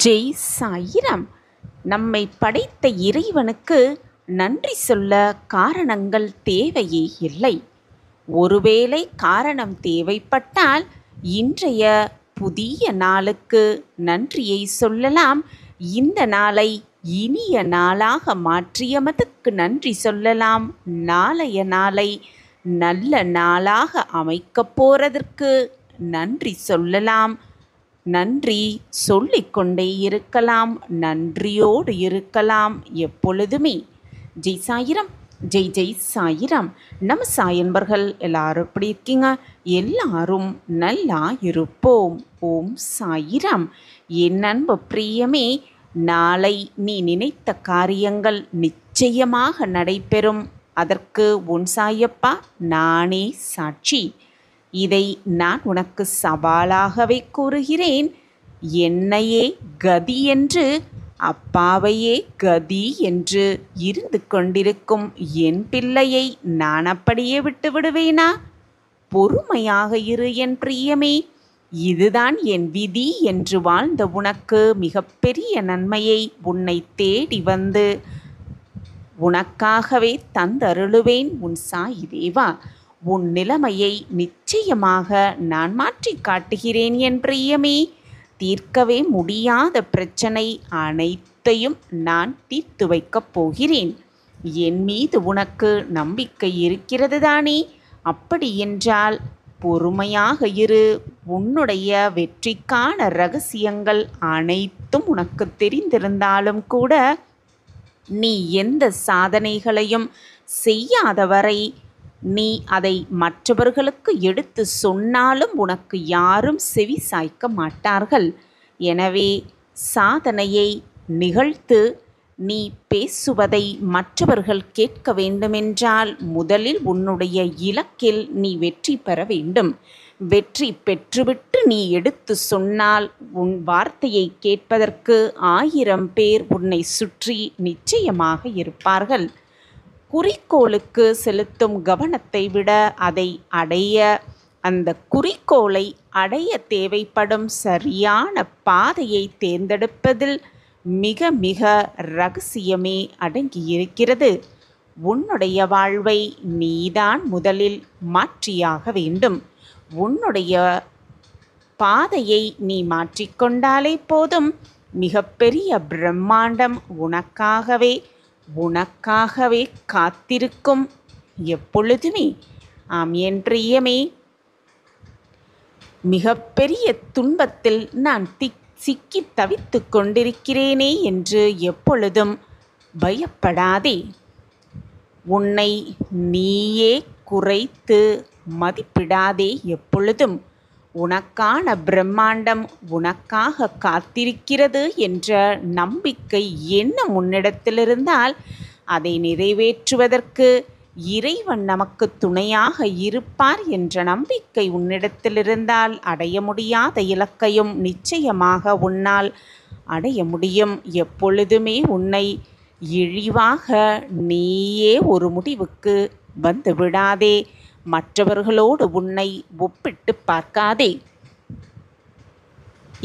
ஜெய் சாயிராம். நம்மை படைத்த இறைவனுக்கு நன்றி சொல்ல காரணங்கள் தேவையே இல்லை. ஒருவேளை காரணம் தேவைப்பட்டால் இன்றைய புதிய நாளுக்கு நன்றியை சொல்லலாம். இந்த நாளை இனிய நாளாக மாற்றியமதுக்கு நன்றி சொல்லலாம். நாளைய நாளை நல்ல நாளாக அமைக்கப் போறதற்கு நன்றி சொல்லலாம். நன்றி சொல்லிக்கொண்டே இருக்கலாம். நன்றியோடு இருக்கலாம் எப்பொழுதுமே. ஜெய் சாயிராம். ஜெய் ஜெய் சாயிராம். நம்ம சாயன்பர்கள் எல்லாரும் எப்படி இருக்கீங்க? எல்லாரும் நல்லா இருப்போம். ஓம் சாயிராம். என் அன்பு பிரியமே, நாளை நீ நினைத்த காரியங்கள் நிச்சயமாக நடைபெறும். அதற்கு உன் சாயப்பா நானே சாட்சி. இதை நான் உனக்கு சவாலாகவே கூறுகிறேன். என்னையே கதி என்று, அப்பாவையே கதி என்று இருந்து கொண்டிருக்கும் என் பிள்ளையை நான் அப்படியே விட்டு விடுவேனா? பொறுமையாக இரு என் பிரியமே. இதுதான் என் விதி என்று வாழ்ந்த உனக்கு மிகப்பெரிய நன்மையை உன்னை தேடி வந்து உனக்காகவே தந்தருளுவேன் உன் சாயி தேவா. உன் நிலைமையை நிச்சயமாக நான் மாற்றி காட்டுகிறேன் என் பிரியமே. தீர்க்கவே முடியாத பிரச்சனை அனைத்தையும் நான் தீர்த்து வைக்கப் போகிறேன். என் மீது உனக்கு நம்பிக்கை இருக்கிறது தானே? அப்படி என்றால் பொறுமையாக இரு. உன்னுடைய வெற்றிக்கான ரகசியங்கள் அனைத்தும் உனக்கு தெரிந்திருந்தாலும் கூட நீ எந்த சாதனைகளையும் செய்யாதவரை நீ அதை மற்றவர்களுக்கு எடுத்து சொன்னாலும் உனக்கு யாரும் செவி சாய்க்க மாட்டார்கள். எனவே சாதனையை நிகழ்த்து. நீ பேசுவதை மற்றவர்கள் கேட்க வேண்டுமென்றால் முதலில் உன்னுடைய இலக்கில் நீ வெற்றி பெற வேண்டும். வெற்றி பெற்றுவிட்டு நீ எடுத்து சொன்னால் உன் வார்த்தையை கேட்பதற்கு 1000 பேர் உன்னை சுற்றி நிச்சயமாக இருப்பார்கள். குறிக்கோளுக்கு செலுத்தும் கவனத்தை விட அதை அடைய, அந்த குறிக்கோளை அடைய தேவைப்படும் சரியான பாதையை தேர்ந்தெடுப்பதில் மிக மிக ரகசியமே அடங்கியிருக்கிறது. உன்னுடைய வாழ்வை நீதான் முதலில் மாற்றியாக வேண்டும். உன்னுடைய பாதையை நீ மாற்றிக்கொண்டாலே போதும். மிகப்பெரிய பிரம்மாண்டம் உனக்காகவே காத்திருக்கும் எப்பொழுதுமே. ஆம் என் பிரியமே, மிகப்பெரிய துன்பத்தில் நான் சிக்கி தவித்து கொண்டிருக்கிறேனே என்று எப்பொழுதும் பயப்படாதே. உன்னை நீயே குறைத்து மதிப்பிடாதே எப்பொழுதும். உனக்கான பிரம்மாண்டம் உனக்காக காத்திருக்கிறது என்ற நம்பிக்கை என்ன உன்னிடத்தில் இருந்தால் அதை நிறைவேற்றுவதற்கு இறைவன் நமக்கு துணையாக இருப்பார் என்ற நம்பிக்கை உன்னிடத்தில் இருந்தால் அடைய முடியாத இலக்கையும் நிச்சயமாக உன்னால் அடைய முடியும். எப்பொழுதுமே உன்னை இழிவாக நீயே ஒரு முடிவுக்கு வந்து விடாதே. மற்றவர்களோடு உன்னை ஒப்பிட்டு பார்க்காதே.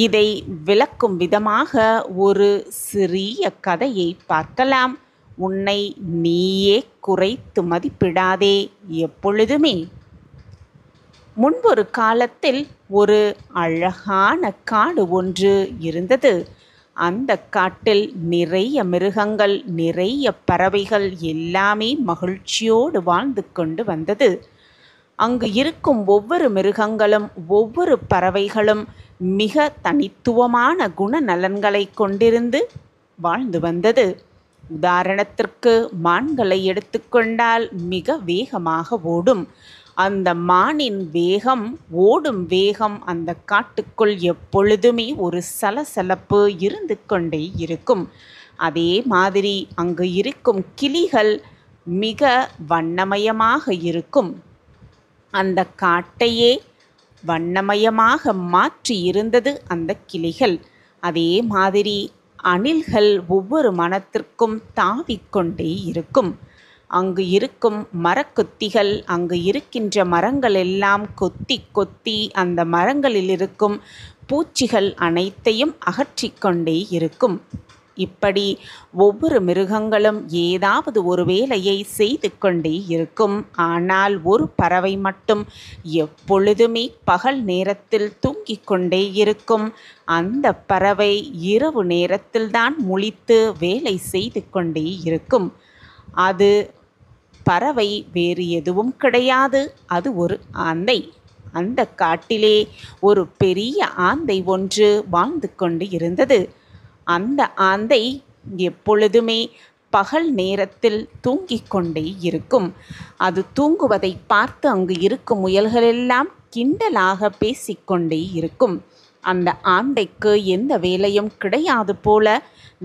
இதை விளக்கும் விதமாக ஒரு சிறிய கதையை பார்க்கலாம். உன்னை நீயே குறைத்து மதிப்பிடாதே எப்பொழுதுமே. முன்பொரு காலத்தில் ஒரு அழகான காடு ஒன்று இருந்தது. அந்த காட்டில் நிறைய மிருகங்கள், நிறைய பறவைகள் எல்லாமே மகிழ்ச்சியோடு வாழ்ந்து கொண்டு வந்தது. அங்கு இருக்கும் ஒவ்வொரு மிருகங்களும் ஒவ்வொரு பறவைகளும் மிக தனித்துவமான குணநலன்களை கொண்டிருந்து வாழ்ந்து வந்தது. உதாரணத்திற்கு மான்களை எடுத்துக்கொண்டால் மிக வேகமாக ஓடும். அந்த மானின் ஓடும் வேகம் அந்த காட்டுக்குள் எப்பொழுதுமே ஒரு சலசலப்பு இருந்து கொண்டே இருக்கும். அதே மாதிரி அங்கு இருக்கும் கிளிகள் மிக வண்ணமயமாக இருக்கும். அந்த காட்டையே வண்ணமயமாக மாற்றி இருந்தது அந்த கிளிகள். அதே மாதிரி அணில்கள் ஒவ்வொரு மரத்திற்கும் தாவிக்கொண்டே இருக்கும். அங்கு இருக்கும் மரக்குத்திகள், அங்கு இருக்கின்ற மரங்கள் எல்லாம் கொத்தி கொத்தி அந்த மரங்களில் இருக்கும் பூச்சிகள் அனைத்தையும் அகற்றிக்கொண்டே இருக்கும். இப்படி ஒவ்வொரு மிருகங்களும் ஏதாவது ஒரு வேலையை செய்து கொண்டே இருக்கும். ஆனால் ஒரு பறவை மட்டும் எப்பொழுதுமே பகல் நேரத்தில் தூங்கிக் கொண்டே இருக்கும். அந்த பறவை இரவு நேரத்தில்தான் முழித்து வேலை செய்து கொண்டே இருக்கும். அது பறவை வேறு எதுவும் கிடையாது, அது ஒரு ஆந்தை. அந்த காட்டிலே ஒரு பெரிய ஆந்தை ஒன்று வாழ்ந்து கொண்டு இருந்தது. அந்த ஆந்தை எப்பொழுதுமே பகல் நேரத்தில் தூங்கிக் கொண்டே இருக்கும். அது தூங்குவதை பார்த்து அங்கு இருக்கும் முயல்களெல்லாம் கிண்டலாக பேசிக்கொண்டே இருக்கும். அந்த ஆந்தைக்கு எந்த வேலையும் கிடையாது போல,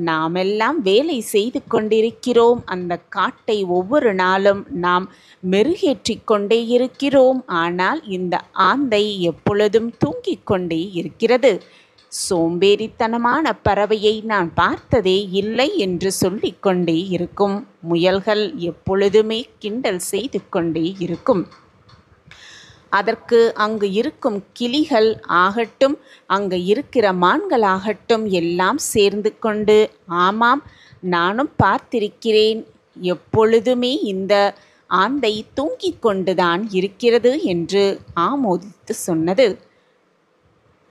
நாமெல்லாம் வேலை செய்து கொண்டிருக்கிறோம், அந்த காட்டை ஒவ்வொரு நாளும் நாம் மெருகேற்றிக் கொண்டே இருக்கிறோம். ஆனால் இந்த ஆந்தை எப்பொழுதும் தூங்கிக் கொண்டே இருக்கிறது. சோம்பேறித்தனமான பறவையை நான் பார்த்ததே இல்லை என்று சொல்லிக்கொண்டே இருக்கும். முயல்கள் எப்பொழுதுமே கிண்டல் செய்து கொண்டே இருக்கும். அதற்கு அங்கு இருக்கும் கிளிகள் ஆகட்டும், அங்கு இருக்கிற மான்களாகட்டும் எல்லாம் சேர்ந்து கொண்டு, ஆமாம், நானும் பார்த்திருக்கிறேன், எப்பொழுதுமே இந்த ஆந்தை தூங்கிக் கொண்டுதான் இருக்கிறது என்று ஆமோதித்து சொன்னது.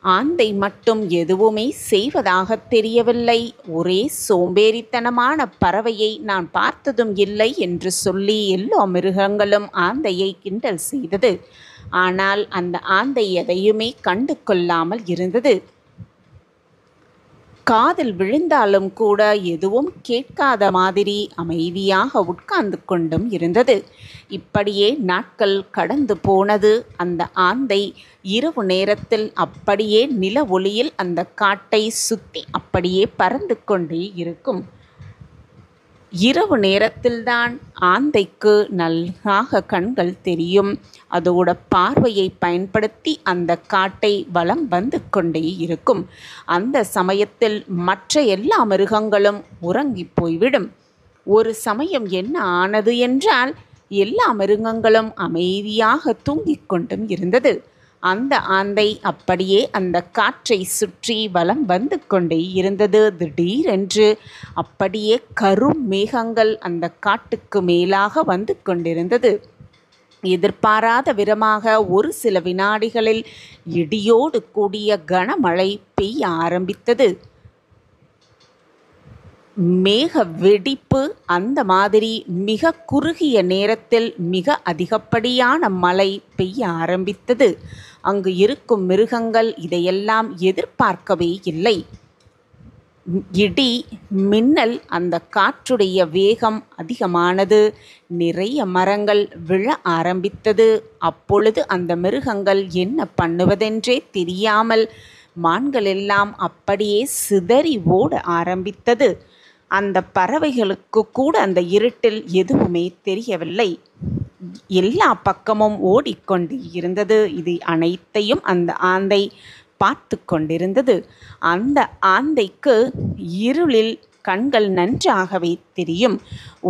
ஆந்தை மட்டும் எதுவுமே செய்வதாக தெரியவில்லை. ஒரே சோம்பேறித்தனமான பறவையை நான் பார்த்ததும் இல்லை என்று சொல்லி எல்லா மிருகங்களும் ஆந்தையை கிண்டல் செய்தது. ஆனால் அந்த ஆந்தை எதையுமே கண்டு கொள்ளாமல் இருந்தது. காதில் விழுந்தாலும் கூட எதுவும் கேட்காத மாதிரி அமைதியாக உட்கார்ந்து கொண்டும் இருந்தது. இப்படியே நாட்கள் கடந்து போனது. அந்த ஆந்தை இரவு நேரத்தில் அப்படியே நில ஒளியில் அந்த காட்டை சுற்றி அப்படியே பறந்து கொண்டே இருக்கும். இரவு நேரத்தில்தான் ஆந்தைக்கு நல்லாக கண்கள் தெரியும். அதோட பார்வையை பயன்படுத்தி அந்த காட்டை வலம் வந்து கொண்டே இருக்கும். அந்த சமயத்தில் மற்ற எல்லா மிருகங்களும் உறங்கி போய்விடும். ஒரு சமயம் என்ன ஆனது என்றால், எல்லா மிருகங்களும் அமைதியாக தூங்கிக் கொண்டும் இருந்தது. அந்த ஆந்தை அப்படியே அந்த காற்றை சுற்றி வலம் வந்து கொண்டே இருந்தது. திடீரென்று அப்படியே கரும் மேகங்கள் அந்த காட்டுக்கு மேலாக வந்து கொண்டிருந்தது. எதிர்பாராத விதமாக ஒரு சில வினாடிகளில் இடியோடு கூடிய கனமழை பெய்ய ஆரம்பித்தது. மேக வெடிப்பு, அந்த மாதிரி மிக குறுகிய நேரத்தில் மிக அதிகப்படியான மழை பெய்ய ஆரம்பித்தது. அங்கு இருக்கும் மிருகங்கள் இதையெல்லாம் எதிர்பார்க்கவே இல்லை. இடி, மின்னல், அந்த காற்றுடைய வேகம் அதிகமானது. நிறைய மரங்கள் விழ ஆரம்பித்தது. அப்பொழுது அந்த மிருகங்கள் என்ன பண்ணுவதென்றே தெரியாமல் மான்கள் எல்லாம் அப்படியே சிதறி ஓட ஆரம்பித்தது. அந்த பறவைகளுக்கு கூட அந்த இருட்டில் எதுவுமே தெரியவில்லை. எல்லா பக்கமும் ஓடிக்கொண்டு இருந்தது. இது அனைத்தையும் அந்த ஆந்தை பார்த்து கொண்டிருந்தது. அந்த ஆந்தைக்கு இருளில் கண்கள் நன்றாகவே தெரியும்.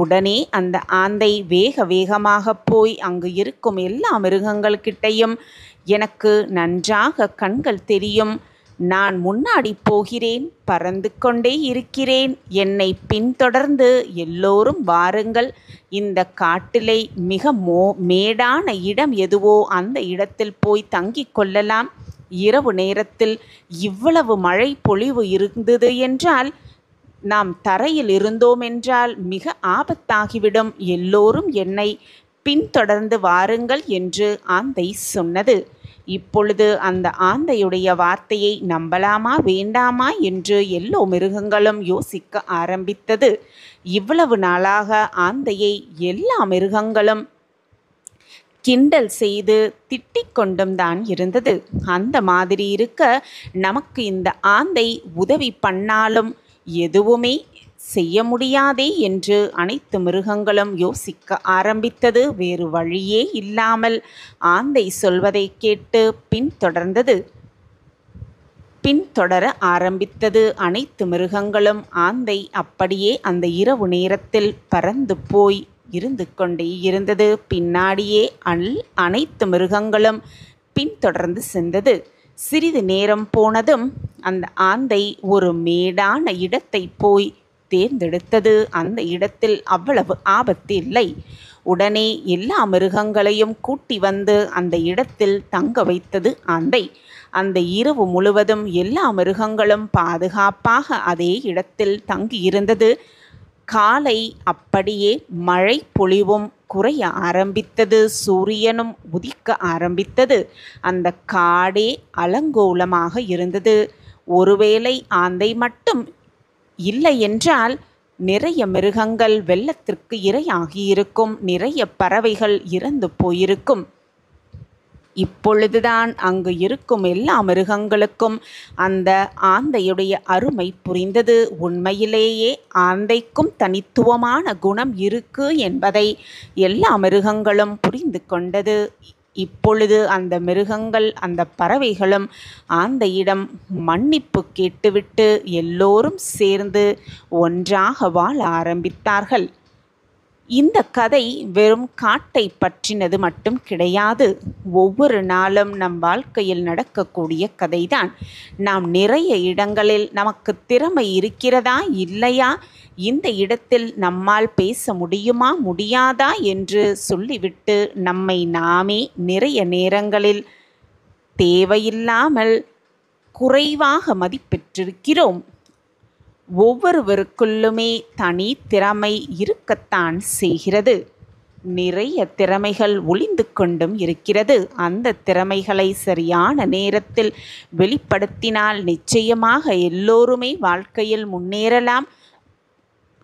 உடனே அந்த ஆந்தை வேக வேகமாக போய் அங்கு இருக்கும் எல்லா மிருகங்கள்கிட்டையும், எனக்கு நன்றாக கண்கள் தெரியும், நான் முன்னாடி போகிறேன், பறந்து கொண்டே இருக்கிறேன், என்னை பின்தொடர்ந்து எல்லோரும் வாருங்கள், இந்த காட்டிலே மிக மேடான இடம் எதுவோ அந்த இடத்தில் போய் தங்கிக் கொள்ளலாம். இரவு நேரத்தில் இவ்வளவு மழை பொழிவு இருந்தது என்றால், நாம் தரையில் இருந்தோம் என்றால் மிக ஆபத்தாகிவிடும், எல்லோரும் என்னை பின்தொடர்ந்து வாருங்கள் என்று ஆந்தை சொன்னது. இப்பொழுது அந்த ஆந்தையுடைய வார்த்தையை நம்பலாமா வேண்டாமா என்று எல்லா மிருகங்களும் யோசிக்க ஆரம்பித்தது. இவ்வளவு நாளாக ஆந்தையை எல்லா மிருகங்களும் கிண்டல் செய்து திட்டிக் கொண்டும் தான் இருந்தது. அந்த மாதிரி இருக்க, நமக்கு இந்த ஆந்தை உதவி பண்ணாலும் எதுவுமே செய்ய முடியாதே என்று அனைத்து மிருகங்களும் யோசிக்க ஆரம்பித்தது. வேறு வழியே இல்லாமல் ஆந்தை சொல்வதை கேட்டு பின்தொடர ஆரம்பித்தது. அனைத்து மிருகங்களும் ஆந்தை அப்படியே அந்த இரவு நேரத்தில் பறந்து போய் இருந்து கொண்டே இருந்தது. பின்னாடியே அனைத்து மிருகங்களும் பின்தொடர்ந்து சென்றது. சிறிது நேரம் போனதும் அந்த ஆந்தை ஒரு மேடான இடத்தை போய் தேர்ந்தெடுத்தது. அந்த இடத்தில் அவ்வளவு ஆபத்து இல்லை. உடனே எல்லா மிருகங்களையும் கூட்டி வந்து அந்த இடத்தில் தங்க வைத்தது ஆந்தை. அந்த இரவு முழுவதும் எல்லா மிருகங்களும் பாதுகாப்பாக அதே இடத்தில் தங்கியிருந்தது. காலை அப்படியே மழை பொழிவும் குறைய ஆரம்பித்தது. சூரியனும் உதிக்க ஆரம்பித்தது. அந்த காடே அலங்கோலமாக இருந்தது. ஒருவேளை ஆந்தை மட்டும் இல்லை என்றால் நிறைய மிருகங்கள் வெள்ளத்திற்கு இரையாகியிருக்கும். நிறைய பறவைகள் இறந்து போயிருக்கும். இப்பொழுதுதான் அங்கு இருக்கும் எல்லா மிருகங்களுக்கும் அந்த ஆந்தையுடைய அருமை புரிந்தது. உண்மையிலேயே ஆந்தைக்கும் தனித்துவமான குணம் இருக்கு என்பதை எல்லா மிருகங்களும் புரிந்து கொண்டது. இப்பொழுது அந்த மிருகங்கள் அந்த பறவைகளும் ஆந்தையிடம் மன்னிப்பு கேட்டுவிட்டு எல்லோரும் சேர்ந்து ஒன்றாக வாழ ஆரம்பித்தார்கள். இந்த கதை வெறும் காட்டை பற்றினது மட்டும் கிடையாது. ஒவ்வொரு நாளும் நம் வாழ்க்கையில் நடக்கக்கூடிய கதைதான். நாம் நிறைய இடங்களில் நமக்கு திறமை இருக்கிறதா இல்லையா, இந்த இடத்தில் நம்மால் பேச முடியுமா முடியாதா என்று சொல்லிவிட்டு நம்மை நாமே நிறைய நேரங்களில் தேவையில்லாமல் குறைவாக மதிப்பிட்டிருக்கிறோம். ஒவ்வொருவருக்குள்ளுமே தனி திறமை இருக்கத்தான் செய்கிறது. நிறைய திறமைகள் ஒளிந்து கொண்டும் இருக்கிறது. அந்த திறமைகளை சரியான நேரத்தில் வெளிப்படுத்தினால் நிச்சயமாக எல்லோருமே வாழ்க்கையில் முன்னேறலாம்.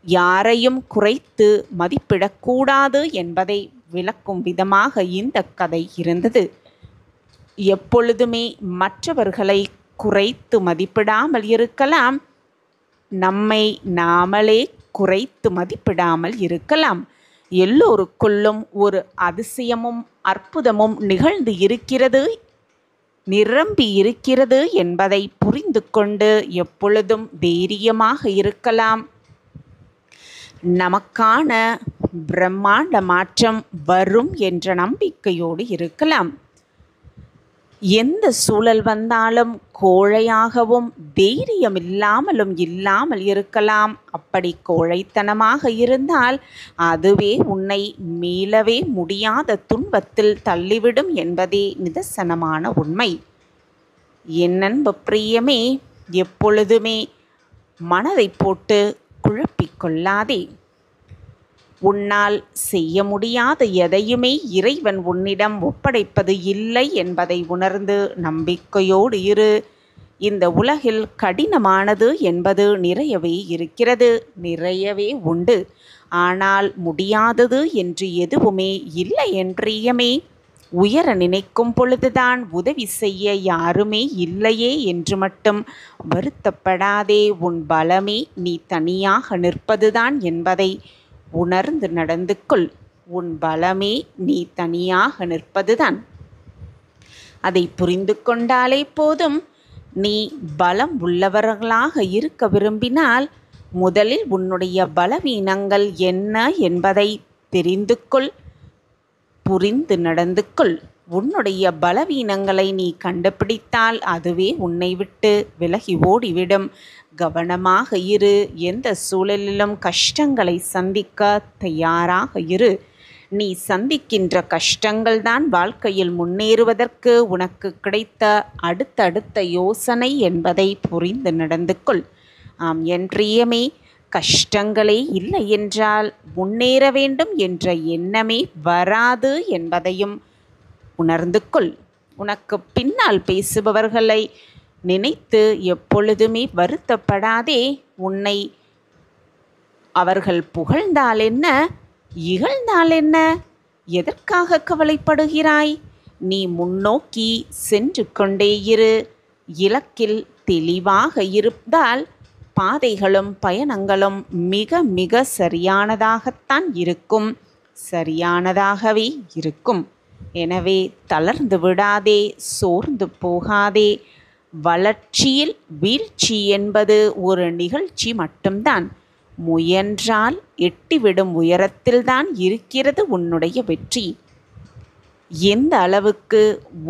யாரையும் குறைத்து மதிப்பிடக்கூடாது என்பதை விளக்கும் விதமாக இந்த கதை இருந்தது. எப்பொழுதுமே மற்றவர்களை குறைத்து மதிப்பிடாமல் இருக்கலாம். நம்மை நாமளே குறைத்து மதிப்பிடாமல் இருக்கலாம். எல்லோருக்குள்ளும் ஒரு அதிசயமும் அற்புதமும் நிகழ்ந்து இருக்கிறது, நிரம்பி இருக்கிறது என்பதை புரிந்து கொண்டு எப்பொழுதும் தைரியமாக இருக்கலாம். நமக்கான பிரம்மாண்ட மாற்றம் வரும் என்ற நம்பிக்கையோடு இருக்கலாம். எந்த சூழல் வந்தாலும் கோழையாகவும் தைரியம் இல்லாமல் இருக்கலாம். அப்படி கோழைத்தனமாக இருந்தால் அதுவே உன்னை மீளவே முடியாத துன்பத்தில் தள்ளிவிடும் என்பதே நிதர்சனமான உண்மை. என் அன்பு பிரியமே, எப்பொழுதுமே மனதை போட்டு குழப்பிக்கொள்ளாதே. உன்னால் செய்ய முடியாத எதையுமே இறைவன் உன்னிடம் ஒப்படைப்பது இல்லை என்பதை உணர்ந்து நம்பிக்கையோடு இரு. இந்த உலகில் கடினமானது என்பது நிறையவே இருக்கிறது, நிறையவே உண்டு. ஆனால் முடியாதது என்று எதுவுமே இல்லை என் பிரியமே. உயர நினைக்கும் பொழுதுதான் உதவி செய்ய யாருமே இல்லையே என்று மட்டும் வருத்தப்படாதே. உன் பலமே நீ தனியாக நிற்பதுதான் என்பதை உணர்ந்து நடந்து கொள். உன் பலமே நீ தனியாக நிற்பதுதான். அதை புரிந்து கொண்டாலே போதும். நீ பலம் உள்ளவர்களாக இருக்க விரும்பினால் முதலில் உன்னுடைய பலவீனங்கள் என்ன என்பதை தெரிந்து கொள், புரிந்து நடந்து கொள். உன்னுடைய பலவீனங்களை நீ கண்டுபிடித்தால் அதுவே உன்னை விட்டு விலகி ஓடிவிடும். கவனமாக இரு. எந்த சூழலிலும் கஷ்டங்களை சந்திக்க தயாராக இரு. நீ சந்திக்கின்ற கஷ்டங்கள் தான் வாழ்க்கையில் முன்னேறுவதற்கு உனக்கு கிடைத்த அடுத்தடுத்த யோசனை என்பதை புரிந்து நடந்து கொள். ஆம் என் பிரியமே, கஷ்டங்களே இல்லை என்றால் முன்னேற வேண்டும் என்ற எண்ணமே வராது என்பதையும் உணர்ந்து கொள். உனக்கு பின்னால் பேசுபவர்களை நினைத்து எப்பொழுதுமே வருத்தப்படாதே. உன்னை அவர்கள் புகழ்ந்தால் என்ன, இகழ்ந்தால் என்ன, எதற்காக கவலைப்படுகிறாய்? நீ முன்னோக்கி சென்று கொண்டே இரு. இலக்கில் தெளிவாக இருந்தால் பாதைகளும் பயணங்களும் மிக மிக சரியானதாகத்தான் இருக்கும், சரியானதாகவே இருக்கும். எனவே தளர்ந்து விடாதே, சோர்ந்து போகாதே. வளர்ச்சியில் வீழ்ச்சி என்பது ஒரு நிகழ்ச்சி மட்டும்தான். முயன்றால் எட்டிவிடும் உயரத்தில்தான் இருக்கிறது உன்னுடைய வெற்றி. எந்த அளவுக்கு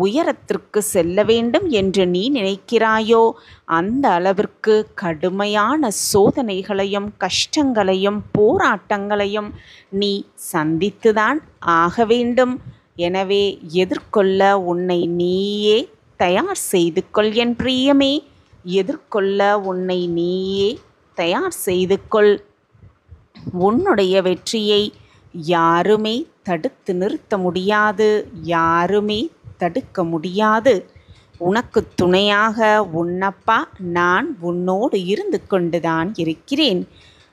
உயரத்திற்கு செல்ல வேண்டும் என்று நீ நினைக்கிறாயோ அந்த அளவிற்கு கடுமையான சோதனைகளையும் கஷ்டங்களையும் போராட்டங்களையும் நீ சந்தித்துதான் ஆக வேண்டும். எனவே எதிர்கொள்ள உன்னை நீயே தயார் செய்து கொள் என் பிரியமே. எதிர்கொள்ள உன்னை நீயே தயார் செய்து கொள். உன்னுடைய வெற்றியை யாருமே தடுத்து நிறுத்த முடியாது, யாருமே தடுக்க முடியாது. உனக்கு துணையாக உன்னப்பா நான் உன்னோடு இருந்து கொண்டுதான் இருக்கிறேன்.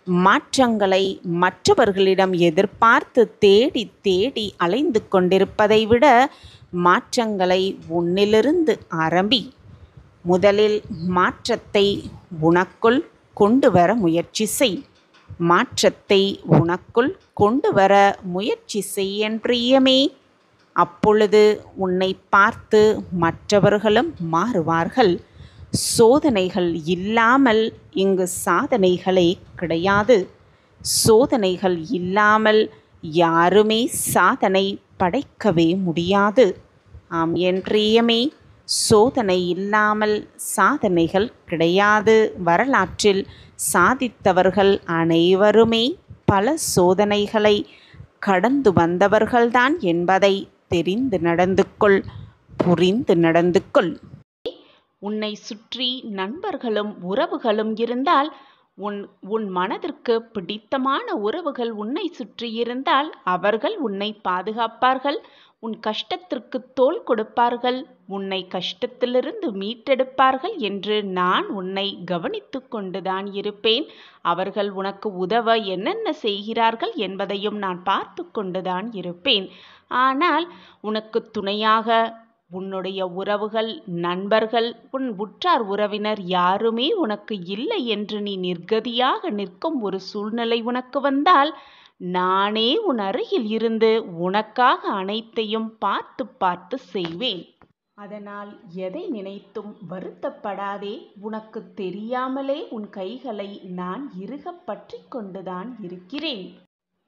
மாற்றங்களை மற்றவர்களிடம் எதிர்பார்த்து தேடி தேடி அலைந்து கொண்டிருப்பதை விட மாற்றங்களை உன்னிலிருந்து ஆரம்பி. முதலில் மாற்றத்தை உனக்குள் கொண்டு வர முயற்சி செய். மாற்றத்தை உனக்குள் கொண்டு வர முயற்சி செய் என் பிரியமே. அப்பொழுது உன்னை பார்த்து மற்றவர்களும் மாறுவார்கள். சோதனைகள் இல்லாமல் இங்கு சாதனைகளே கிடையாது. சோதனைகள் இல்லாமல் யாருமே சாதனை படைக்கவே முடியாது. ஆம் என் பிரியமே, சோதனை இல்லாமல் சாதனைகள் கிடையாது. வரலாற்றில் சாதித்தவர்கள் அனைவருமே பல சோதனைகளை கடந்து வந்தவர்கள்தான் என்பதை தெரிந்து நடந்து கொள், புரிந்து நடந்து கொள். உன்னை சுற்றி நண்பர்களும் உறவுகளும் இருந்தால், உன் மனதிற்கு பிடித்தமான உறவுகள் உன்னை சுற்றி இருந்தால் அவர்கள் உன்னை பாதுகாப்பார்கள். உன் கஷ்டத்திற்கு தோள் கொடுப்பார்கள். உன்னை கஷ்டத்திலிருந்து மீட்டெடுப்பார்கள் என்று நான் உன்னை கவனித்து கொண்டுதான் இருப்பேன். அவர்கள் உனக்கு உதவ என்னென்ன செய்கிறார்கள் என்பதையும் நான் பார்த்து கொண்டுதான் இருப்பேன். ஆனால் உனக்கு துணையாக உன்னுடைய உறவுகள், நண்பர்கள், உன் உற்றார் உறவினர் யாருமே உனக்கு இல்லை என்று நீ நிர்கதியாக நிற்கும் ஒரு சூழ்நிலை உனக்கு வந்தால், நானே உன் அருகில் இருந்து உனக்காக அனைத்தையும் பார்த்து பார்த்து செய்வேன். அதனால் எதை நினைத்தும் வருத்தப்படாதே. உனக்கு தெரியாமலே உன் கைகளை நான் இறுக பற்றி கொண்டுதான் இருக்கிறேன்.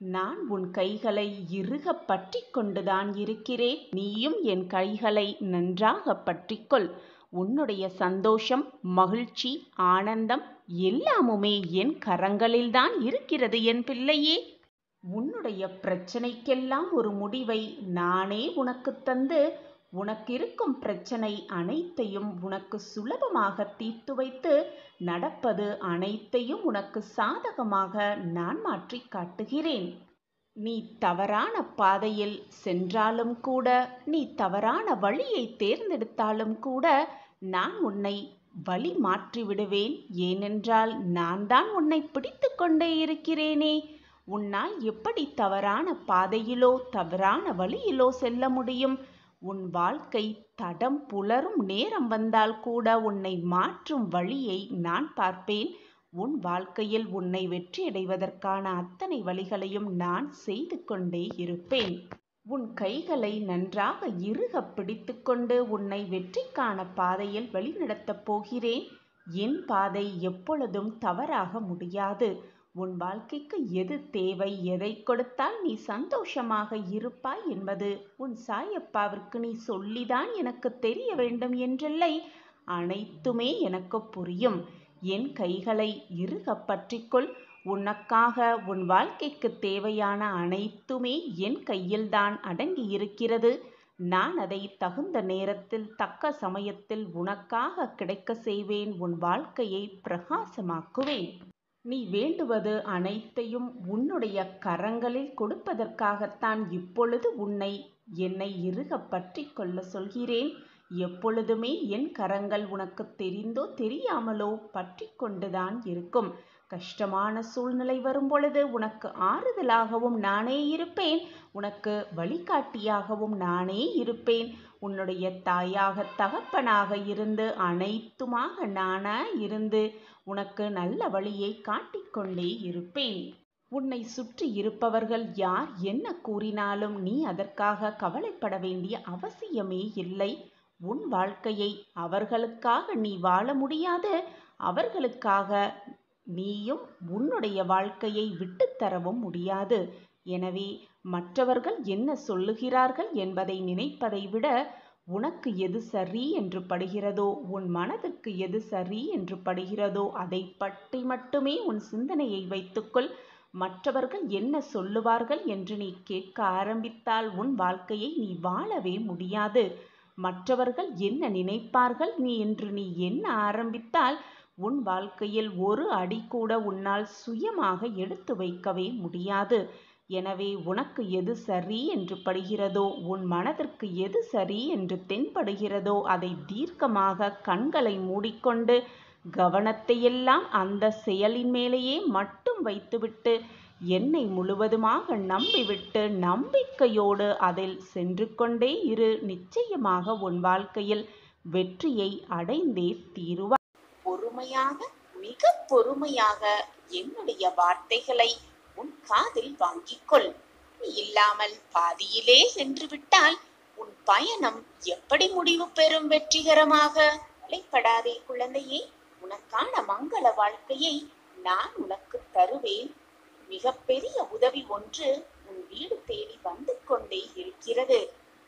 நான் உன் கைகளை இறுக பற்றி கொண்டுதான் இருக்கிறேன். நீயும் என் கைகளை நன்றாக பற்றிக்கொள். உன்னுடைய சந்தோஷம், மகிழ்ச்சி, ஆனந்தம் எல்லாமுமே என் கரங்களில்தான் இருக்கிறது என் பிள்ளையே. உன்னுடைய பிரச்சனைக்கெல்லாம் ஒரு முடிவை நானே உனக்கு தந்து, உனக்கிருக்கும் பிரச்சனை அனைத்தையும் உனக்கு சுலபமாக தீர்த்து வைத்து, நடப்பது அனைத்தையும் உனக்கு சாதகமாக நான் மாற்றி காட்டுகிறேன். நீ தவறான பாதையில் சென்றாலும் கூட, நீ தவறான வழியை தேர்ந்தெடுத்தாலும் கூட நான் உன்னை வழி மாற்றி விடுவேன். ஏனென்றால் நான் தான் உன்னை பிடித்து கொண்டே இருக்கிறேனே. உன்னால் எப்படி தவறான பாதையிலோ தவறான வழியிலோ செல்ல முடியும்? உன் வாழ்க்கை தடம் புலரும் நேரம் வந்தால் கூட உன்னை மாற்றும் வழியை நான் பார்ப்பேன். உன் வாழ்க்கையில் உன்னை வெற்றியடைவதற்கான அத்தனை வழிகளையும் நான் செய்து கொண்டே இருப்பேன். உன் கைகளை நன்றாக இறுக பிடித்து கொண்டு உன்னை வெற்றிக்கான பாதையில் வழிநடத்தப் போகிறேன். என் பாதை எப்பொழுதும் தவறாக முடியாது. உன் வாழ்க்கைக்கு எது தேவை, எதை கொடுத்தால் நீ சந்தோஷமாக இருப்பாய் என்பது உன் சாயப்பாவிற்கு நீ சொல்லிதான் எனக்கு தெரிய வேண்டும் என்றில்லை. அனைத்துமே எனக்கு புரியும். என் கைகளை இறுக பற்றிக்கொள். உனக்காக உன் வாழ்க்கைக்கு தேவையான அனைத்துமே என் கையில்தான் அடங்கி இருக்கிறது. நான் அதை தகுந்த நேரத்தில் தக்க சமயத்தில் உனக்காக கிடைக்க செய்வேன். உன் வாழ்க்கையை பிரகாசமாக்குவேன். நீ வேண்டுவது அனைத்தையும் உன்னுடைய கரங்களில் கொடுப்பதற்காகத்தான் இப்பொழுது என்னை இறுக பற்றி கொள்ள சொல்கிறேன். எப்பொழுதுமே என் கரங்கள் உனக்கு தெரிந்தோ தெரியாமலோ பற்றி கொண்டுதான் இருக்கும். கஷ்டமான சூழ்நிலை வரும் பொழுது உனக்கு ஆறுதலாகவும் நானே இருப்பேன். உனக்கு வழிகாட்டியாகவும் நானே இருப்பேன். உன்னுடைய தாயாக தகப்பனாக இருந்து அனைத்துமாக நானாய் இருந்து உனக்கு நல்ல வழியை காட்டிக்கொண்டே இருப்பேன். உன்னை சுற்றி இருப்பவர்கள் யார் என்ன கூறினாலும் நீ அதற்காக கவலைப்பட வேண்டிய அவசியமே இல்லை. உன் வாழ்க்கையை அவர்களுக்காக நீ வாழ முடியாது. அவர்களுக்காக நீயும் உன்னுடைய வாழ்க்கையை விட்டுத்தரவும் முடியாது. எனவே மற்றவர்கள் என்ன சொல்லுகிறார்கள் என்பதை நினைப்பதை விட உனக்கு எது சரி என்று படுகிறதோ, உன் மனதிற்கு எது சரி என்று படுகிறதோ அதை பற்றி மட்டுமே உன் சிந்தனையை வைத்துக்கொள். மற்றவர்கள் என்ன சொல்லுவார்கள் என்று நீ கேட்க ஆரம்பித்தால் உன் வாழ்க்கையை நீ வாழவே முடியாது. மற்றவர்கள் என்ன நினைப்பார்கள் என்று நீ எண்ண ஆரம்பித்தால் உன் வாழ்க்கையில் ஒரு அடி கூட உன்னால் சுயமாக எடுத்து வைக்கவே முடியாது. எனவே உனக்கு எது சரி என்று படுகிறதோ, உன் மனதிற்கு எது சரி என்று தென்படுகிறதோ அதை தீர்க்கமாக கண்களை மூடிக்கொண்டு கவனத்தையெல்லாம் அந்த செயலின் மேலேயே மட்டும் வைத்துவிட்டு என்னை முழுவதுமாக நம்பிவிட்டு நம்பிக்கையோடு அதில் சென்று கொண்டே இரு. நிச்சயமாக உன் வாழ்க்கையில் வெற்றியை அடைந்தே தீருவாய். பொறுமையாக, மிக பொறுமையாக என்னுடைய வார்த்தைகளை உன் காதில் வாங்கிக்கொள். இல்லாமல் பாதியிலே சென்று விட்டால் உன் பயணம் எப்படி முடிவு பெறும் வெற்றிகரமாக? கவலைப்படாதே குழந்தையே, உனக்கான மங்கள வாழ்க்கையை நான் உனக்கு தருவேன். மிகப்பெரிய உதவி ஒன்று உன் வீடு தேடி வந்து கொண்டே இருக்கிறது.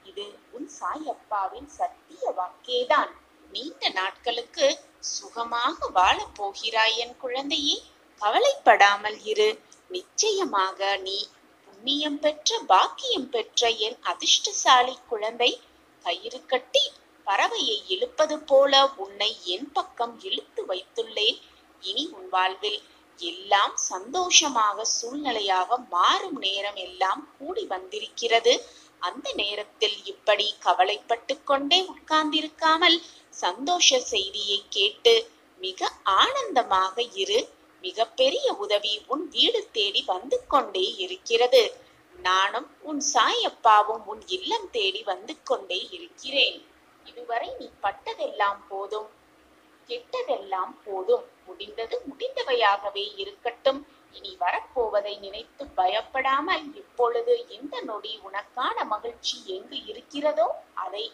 இது உன் சாயப்பாவின் சத்திய வாக்கேதான். நீண்ட நாட்களுக்கு சுகமாக வாழப் போகிறாய் என் குழந்தையே. கவலைப்படாமல் இரு. நிச்சயமாக நீ புண்ணியம் பெற்ற, பாக்கியம் பெற்ற என் அதிர்ஷ்டசாலி குழந்தை. கயிறு கட்டி பறவையை இழுப்பது போல உன்னை என் பக்கம் இழுத்து வைத்துள்ளேன். இனி உன் வாழ்வில் எல்லாம் சந்தோஷமாக சூழ்நிலையாக மாறும் நேரம் எல்லாம் கூடி வந்திருக்கிறது. அந்த நேரத்தில் இப்படி கவலைப்பட்டு கொண்டே உட்கார்ந்திருக்காமல் சந்தோஷ செய்தியை கேட்டு மிக ஆனந்தமாக இரு. மிகப்பெரிய உதவி உன் வீடு தேடி வந்து கொண்டே இருக்கிறது. நானும் உன் சாயப்பாவும் உன் இல்லம் தேடி வந்து கொண்டே இருக்கிறேன். இதுவரை நீ பட்டதெல்லாம் போதும், கெட்டதெல்லாம் போதும். முடிந்தது முடிந்தவையாகவே இருக்கட்டும். இனி வரப்போவதை நினைத்து பயப்படாமல் இப்பொழுது இந்த நொடி உனக்கான மகிழ்ச்சி எங்கு இருக்கிறதோ அதை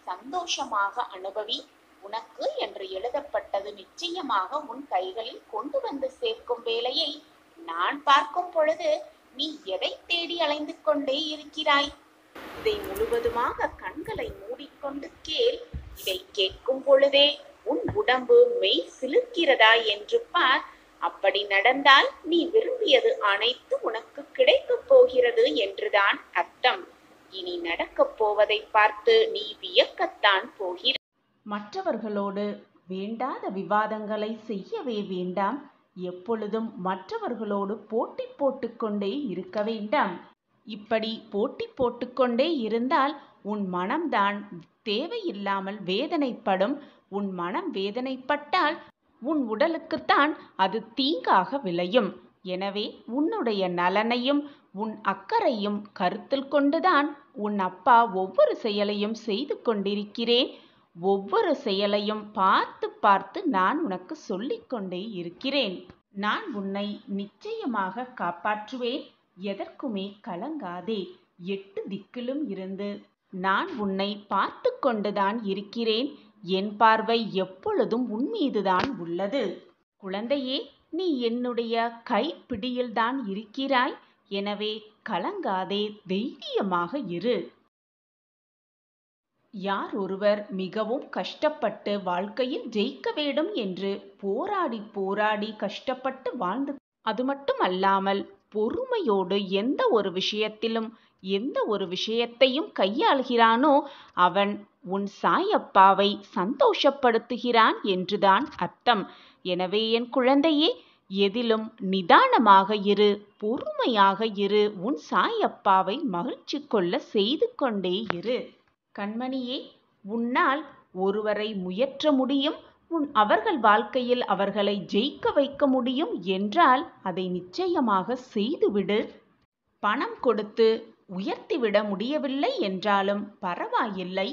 சந்தோஷமாக அனுபவி. உனக்கு என்று எழுதப்பட்டது நிச்சயமாக உன் கைகளில் கொண்டு வந்து சேர்க்கும் வேலையை நான் பார்க்கும் பொழுது நீ எதை தேடி அலைந்து கொண்டே இருக்கிறாய்? இதை முழுவதுமாக கண்களை மூடிக்கொண்டு கேள். இதை கேட்கும் பொழுதே உன் உடம்பு மெய் சிலிர்க்கிறதா என்று பார். அப்படி நடந்தால் நீ விரும்பியது அனைத்து உனக்கு கிடைக்கப் போகிறது என்றுதான் அர்த்தம். இனி நடக்கப் போவதை பார்த்து நீ வியக்கத்தான் போகிறாய். மற்றவர்களோடு வேண்டாத விவாதங்களை செய்யவே வேண்டாம். எப்பொழுதும் மற்றவர்களோடு போட்டி போட்டுக்கொண்டே இருக்க வேண்டாம். இப்படி போட்டி போட்டுக்கொண்டே இருந்தால் உன் மனம்தான் தேவையில்லாமல் வேதனைப்படும். உன் மனம் வேதனைப்பட்டால் உன் உடலுக்குத்தான் அது தீங்காக விளையும். எனவே உன்னுடைய நலனையும் உன் அக்கறையும் கருத்தில் கொண்டுதான் உன் அப்பா ஒவ்வொரு செயலையும் செய்து கொண்டிருக்கிறேன். ஒவ்வொரு செயலையும் பார்த்து பார்த்து நான் உனக்கு சொல்லிக்கொண்டே இருக்கிறேன். நான் உன்னை நிச்சயமாக காப்பாற்றுவேன். எதற்குமே கலங்காதே. 8 திக்கிலும் இருந்து நான் உன்னை பார்த்து கொண்டுதான் இருக்கிறேன். என் பார்வை எப்பொழுதும் உன் மீதுதான் உள்ளது. குழந்தையே, நீ என்னுடைய கைப்பிடியில்தான் இருக்கிறாய். எனவே கலங்காதே, தைரியமாக இரு. யார் ஒருவர் மிகவும் கஷ்டப்பட்டு வாழ்க்கையில் ஜெயிக்க வேண்டும் என்று போராடி போராடி கஷ்டப்பட்டு வாழ்ந்து, அது மட்டும் அல்லாமல் பொறுமையோடு எந்த ஒரு விஷயத்திலும் எந்த ஒரு விஷயத்தையும் கையாளுகிறானோ அவன் உன் சாயப்பாவை சந்தோஷப்படுத்துகிறான் என்றுதான் அர்த்தம். எனவே என் குழந்தையே, எதிலும் நிதானமாக இரு, பொறுமையாக இரு. உன் சாயப்பாவை மகிழ்ச்சி கொள்ள செய்து கொண்டே இரு. கண்மணியே, உன்னால் ஒருவரை முயற்ற முடியும், அவர்கள் வாழ்க்கையில் அவர்களை ஜெயிக்க வைக்க முடியும் என்றால் அதை நிச்சயமாக செய்துவிடு. பணம் கொடுத்து உயர்த்திவிட முடியவில்லை என்றாலும் பரவாயில்லை.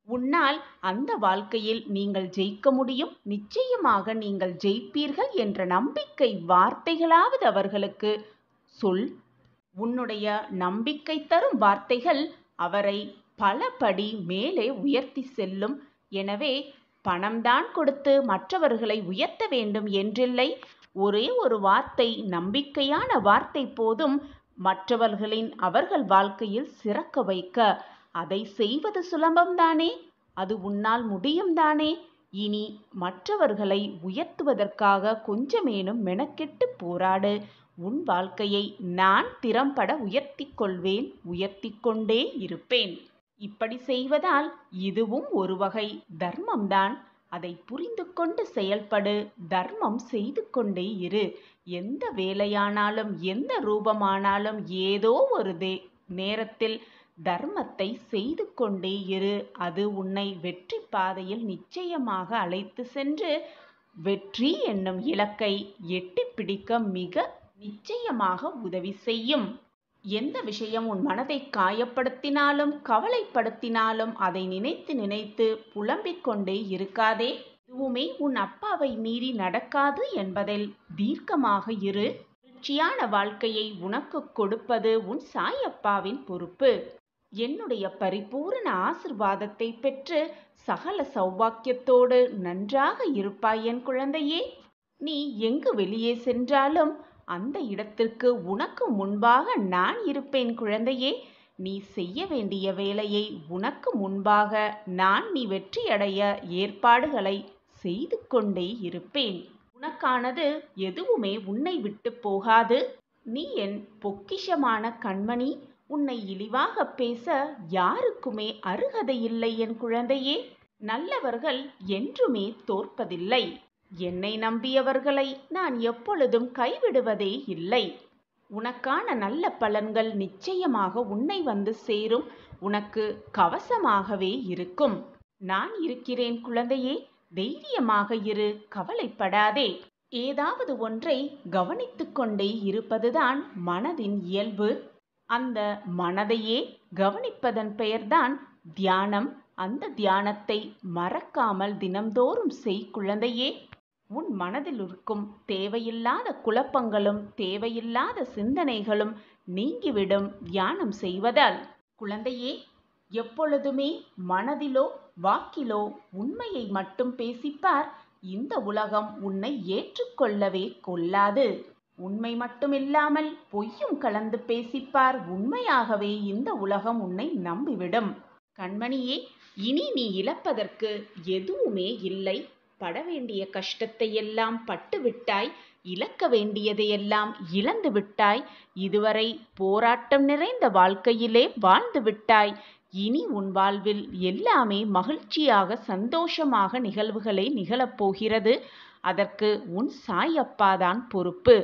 உன்னால் அந்த வாழ்க்கையில் நீங்கள் ஜெயிக்க முடியும். நிச்சயமாக நீங்கள் ஜெயிப்பீர்கள் என்ற நம்பிக்கை வார்த்தைகளாவது அவர்களுக்கு சொல். உன்னுடைய நம்பிக்கை தரும் வார்த்தைகள் அவரை பல படி மேலே உயர்த்தி செல்லும். எனவே பணம்தான் கொடுத்து மற்றவர்களை உயர்த்த வேண்டும் என்றில்லை. ஒரே ஒரு வார்த்தை, நம்பிக்கையான வார்த்தை போதும். மற்றவர்களின் அவர்கள் வாழ்க்கையில் சிறக்க வைக்க. அதை செய்வது சுலபம்தானே? அது உன்னால் முடியும் தானே? இனி மற்றவர்களை உயர்த்துவதற்காக கொஞ்சமேனும் மெனக்கெட்டு போராடு. உன் வாழ்க்கையை நான் திறம்பட உயர்த்திக் கொள்வேன், உயர்த்திக் கொண்டே இருப்பேன். இப்படி செய்வதால் இதுவும் ஒரு வகை தர்மம்தான். அதை புரிந்து கொண்டு செயல்படு. தர்மம் செய்து கொண்டே இரு. எந்த வேலையானாலும் எந்த ரூபமானாலும் ஏதோ ஒரு நேரத்தில் தர்மத்தை செய்து கொண்டே இரு. அது உன்னை வெற்றி பாதையில் நிச்சயமாக அழைத்து சென்று வெற்றி என்னும் இலக்கை எட்டி பிடிக்க மிக நிச்சயமாக உதவி செய்யும். எந்த விஷயம் உன் மனதை காயப்படுத்தினாலும் கவலைப்படுத்தினாலும் அதை நினைத்து நினைத்து புலம்பிக் கொண்டே இருக்காதே. எதுவுமே உன் அப்பாவை மீறி நடக்காது என்பதில் தீர்க்கமாக இரு. மகிழ்ச்சியான வாழ்க்கையை உனக்கு கொடுப்பது உன் சாயப்பாவின் பொறுப்பு. என்னுடைய பரிபூரண ஆசிர்வாதத்தை பெற்று சகல சௌபாக்கியத்தோடு நன்றாக இருப்பாய் என் குழந்தையே. நீ எங்கு வெளியே சென்றாலும் அந்த இடத்திற்கு உனக்கு முன்பாக நான் இருப்பேன் குழந்தையே. நீ செய்ய வேண்டிய வேலையை உனக்கு முன்பாக நீ வெற்றியடைய ஏற்பாடுகளை செய்து கொண்டே இருப்பேன். உனக்கானது எதுவுமே உன்னை விட்டு போகாது. நீ என் பொக்கிஷமான கண்மணி. உன்னை இழிவாக பேச யாருக்குமே அருகதையில்லை என் குழந்தையே. நல்லவர்கள் என்றுமே தோற்பதில்லை. என்னை நம்பியவர்களை நான் எப்பொழுதும் கைவிடுவதே இல்லை. உனக்கான நல்ல பலன்கள் நிச்சயமாக உன்னை வந்து சேரும். உனக்கு கவசமாகவே இருக்கும். நான் இருக்கிறேன் குழந்தையே. தைரியமாக இரு, கவலைப்படாதே. ஏதாவது ஒன்றை கவனித்து கொண்டே இருப்பதுதான் மனதின் இயல்பு. அந்த மனதையே கவனிப்பதன் பெயர்தான் தியானம். அந்த தியானத்தை மறக்காமல் தினம்தோறும் செய் குழந்தையே. உன் மனதில் இருக்கும் தேவையில்லாத குழப்பங்களும் தேவையில்லாத சிந்தனைகளும் நீங்கிவிடும் தியானம் செய்வதால். குழந்தையே, எப்பொழுதுமே மனதிலோ வாக்கிலோ உண்மையை மட்டும் பேசிப்பார். இந்த உலகம் உன்னை ஏற்றுக்கொள்ளவே கொள்ளாது. உண்மை மட்டுமில்லாமல் பொய்யும் கலந்து பேசிப்பார். உண்மையாகவே இந்த உலகம் உன்னை நம்பிவிடும். கண்மணியே, இனி நீ இழப்பதற்கு எதுவுமே இல்லை. பட வேண்டிய கஷ்டத்தை எல்லாம் பட்டுவிட்டாய். இழக்க வேண்டியதையெல்லாம் இழந்து விட்டாய். இதுவரை போராட்டம் நிறைந்த வாழ்க்கையிலே வாழ்ந்து விட்டாய். இனி உன் வாழ்வில் எல்லாமே மகிழ்ச்சியாக சந்தோஷமாக நிகழ்வுகளே நிகழப்போகிறது. அதற்கு உன் சாயப்பாதான் பொறுப்பு.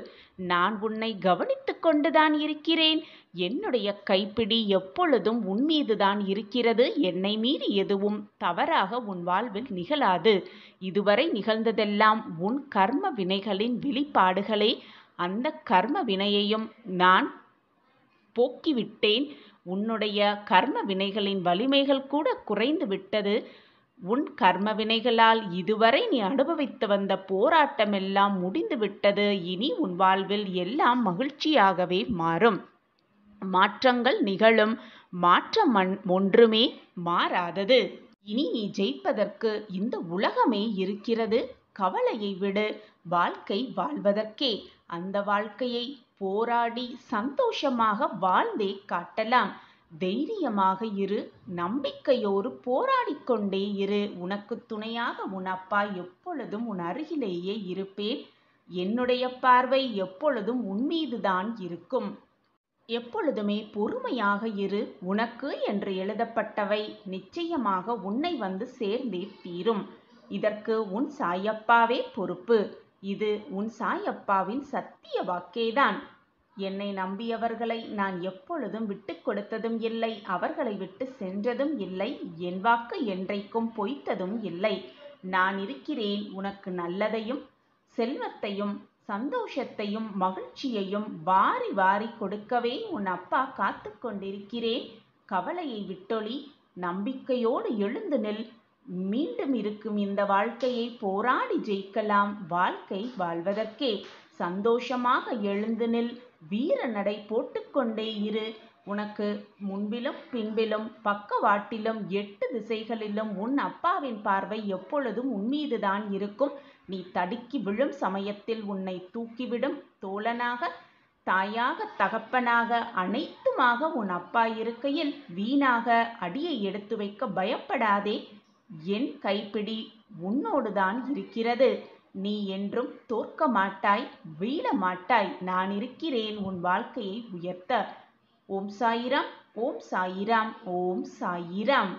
நான் உன்னை கவனித்து கொண்டுதான் இருக்கிறேன். என்னுடைய கைப்பிடி எப்பொழுதும் உன் மீதுதான் இருக்கிறது. என்னை மீறி எதுவும் தவறாக உன் வாழ்வில் நிகழாது. இதுவரை நிகழ்ந்ததெல்லாம் உன் கர்ம வினைகளின் வெளிப்பாடுகளே. அந்த கர்ம வினையையும் நான் போக்கிவிட்டேன். உன்னுடைய கர்ம வினைகளின் வலிமைகள் கூட குறைந்து விட்டது. உன் கர்ம வினைகளால் இதுவரை நீ அனுபவித்து வந்த போராட்டமெல்லாம் முடிந்து விட்டது. இனி உன் வாழ்வில் எல்லாம் மகிழ்ச்சியாகவே மாறும். மாற்றங்கள் நிகழும். மாற்றம் ஒன்றுமே மாறாதது. இனி நீ ஜெயிப்பதற்கு இந்த உலகமே இருக்கிறது. கவலையை விடு. வாழ்க்கை வாழ்வதற்கே. அந்த வாழ்க்கையை போராடி சந்தோஷமாக வாழ்ந்தே காட்டலாம். தைரியமாக இரு. நம்பிக்கையோடு போராடிக்கொண்டே இரு. உனக்கு துணையாக உன் அப்பா எப்பொழுதும் உன் அருகிலேயே இருப்பேன். என்னுடைய பார்வை எப்பொழுதும் உன்மீதுதான் இருக்கும். எப்பொழுதுமே பொறுமையாக இரு. உனக்கு என்று எழுதப்பட்டவை நிச்சயமாக உன்னை வந்து சேர்ந்தே தீரும். இதற்கு உன் சாயப்பாவே பொறுப்பு. இது உன் சாயப்பாவின் சத்திய வாக்கேதான். என்னை நம்பியவர்களை நான் எப்பொழுதும் விட்டு கொடுத்ததும் இல்லை. அவர்களை விட்டு சென்றதும் இல்லை. என் வாக்கு என்றைக்கும் பொய்த்ததும் இல்லை. நான் இருக்கிறேன். உனக்கு நல்லதையும் செல்வத்தையும் சந்தோஷத்தையும் மகிழ்ச்சியையும் வாரி வாரி கொடுக்கவே உன் அப்பா காத்து கொண்டிருக்கிறேன். கவலையை விட்டொழி. நம்பிக்கையோடு எழுந்து நில். மீண்டும் இருக்கும் இந்த வாழ்க்கையை போராடி ஜெயிக்கலாம். வாழ்க்கை வாழ்வதற்கே. சந்தோஷமாக எழுந்து நில். வீர நடை போட்டுக்கொண்டே இரு. உனக்கு முன்பிலும் பின்பிலும் பக்கவாட்டிலும் 8 திசைகளிலும் உன் அப்பாவின் பார்வை எப்பொழுதும் உன்மீதுதான் இருக்கும். நீ தடுக்கி விழும் சமயத்தில் உன்னை தூக்கிவிடும் தோழனாக தாயாக தகப்பனாக அனைத்துமாக உன் அப்பா இருக்கையில் வீணாக அடியை எடுத்து வைக்க பயப்படாதே. என் கைப்பிடி உன்னோடுதான் இருக்கிறது. நீ என்றும் தோற்க மாட்டாய், வீழ மாட்டாய். நான் இருக்கிறேன் உன் வாழ்க்கையை உயர்த்த. ஓம் சாயிராம், ஓம் சாயிராம், ஓம் சாயிராம்.